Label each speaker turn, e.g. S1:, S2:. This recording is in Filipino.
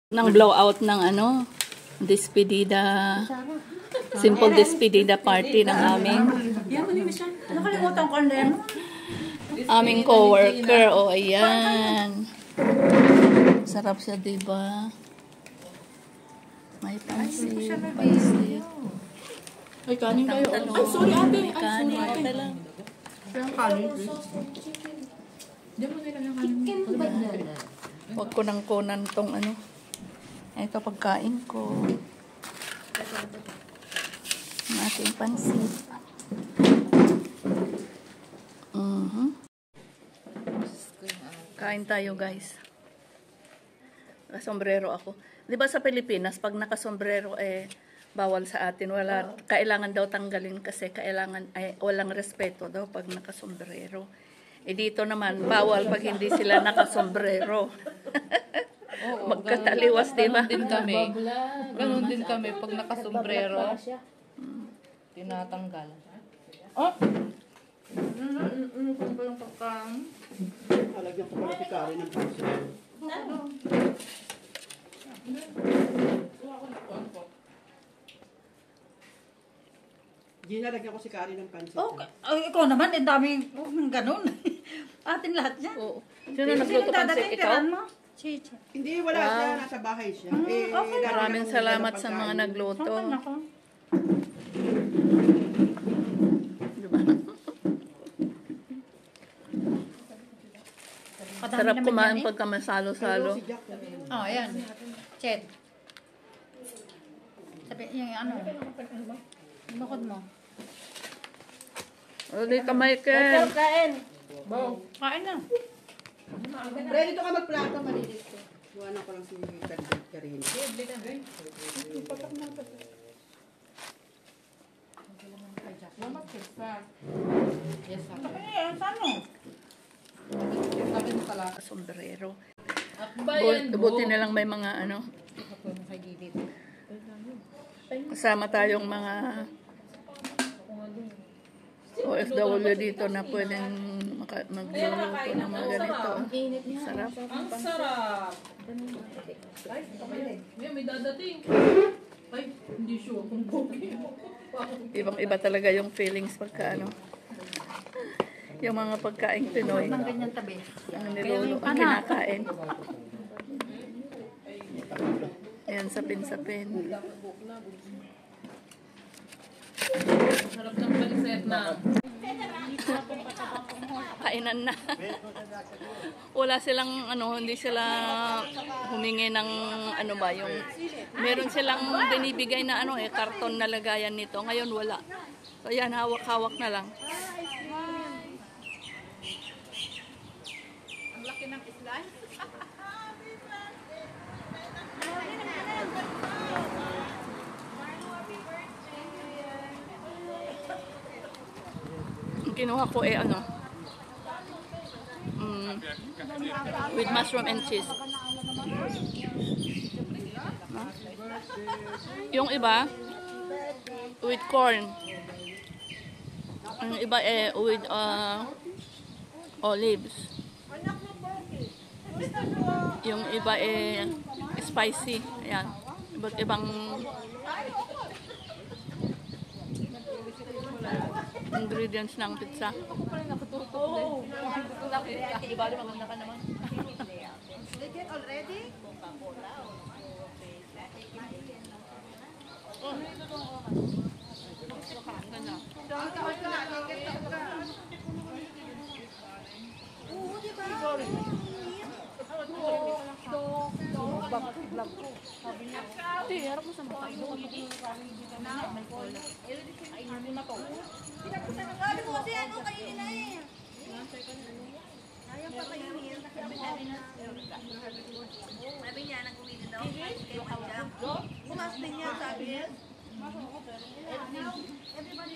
S1: Nang blowout ng despedida, simple despedida party ng aming coworker. O, ayan. Sarap siya, diba? May pansit.
S2: Ay, kanin kayo. Ay, sorry, ate. Ay,
S1: Kanin.
S2: sorry, ate.
S1: lang.
S2: Kaya kanin, please. Diyan mo nila kanin.
S1: Huwag ko nang kunan tong ito pagkain ko. Ang ating pansit. Kain tayo, guys. Nakasombrero ako. Di ba sa Pilipinas, pag nakasombrero, bawal sa atin. Kailangan daw tanggalin kasi walang respeto daw pag nakasombrero. Dito naman, bawal pag hindi sila nakasombrero. Magkataliwas, di ba?
S3: Ganun din kami pag nakasombrero. Tinatanggal. Oh! Ano ba yung pagkain?
S4: Halagyan ko pala si Kari ng pansit. Gina, lagyan ko si Kari ng pansit.
S5: Oh, ikaw naman, ang daming ganun. Atin lahat yan.
S1: Oo. Sino nagluto pansit? Ikaw?
S5: Chicha.
S4: Hindi, wala siya. Nasa bahay siya.
S5: Okay.
S1: Maraming salamat sa mga nagluto. Diba? Sarap kumain pagka masalo-salo.
S5: Oh, ayan. Chet. Sabi, yung bukod mo.
S1: Ulit ka, Michael.
S5: Kain. Kain na.
S4: Ready to ka magplato, malilit ko. Buwanan ko lang si Karina.
S3: Yes,
S1: Sombrero.
S3: Akbayan
S1: Buti na lang may mga kasama tayong mga OFW dito na pwedeng magluluto ng mga ganito. Sarap.
S3: Ang sarap. Ay, may dadating. Ay, hindi sure kung pogi.
S1: Ibang-iba talaga yung feelings pagka yung mga pagkain Pinoy.
S5: Ang ganyan tabi.
S1: Ang niluluto, ang kinakain. Ayan, sapin-sapin.
S3: Sarap ng paliset na.
S1: Kainan na. Wala silang hindi sila humingi ng yung meron silang binibigay na karton na lagayan nito. Ngayon wala. So yan, hawak-hawak na lang.
S5: Ang laki ng islan.
S1: Kinuha ko with mushroom and cheese. Yung iba with corn. Yung iba with olives. Yung iba spicy. Ayan. Iba't ibang ingredients ng pizza.
S3: Oo. Di ba, maganda ka naman.
S5: Already?
S3: Harap mo sa mukha.
S6: Sabi niya, nag-uwi daw. Pumas din niya, sabi niya. Everybody,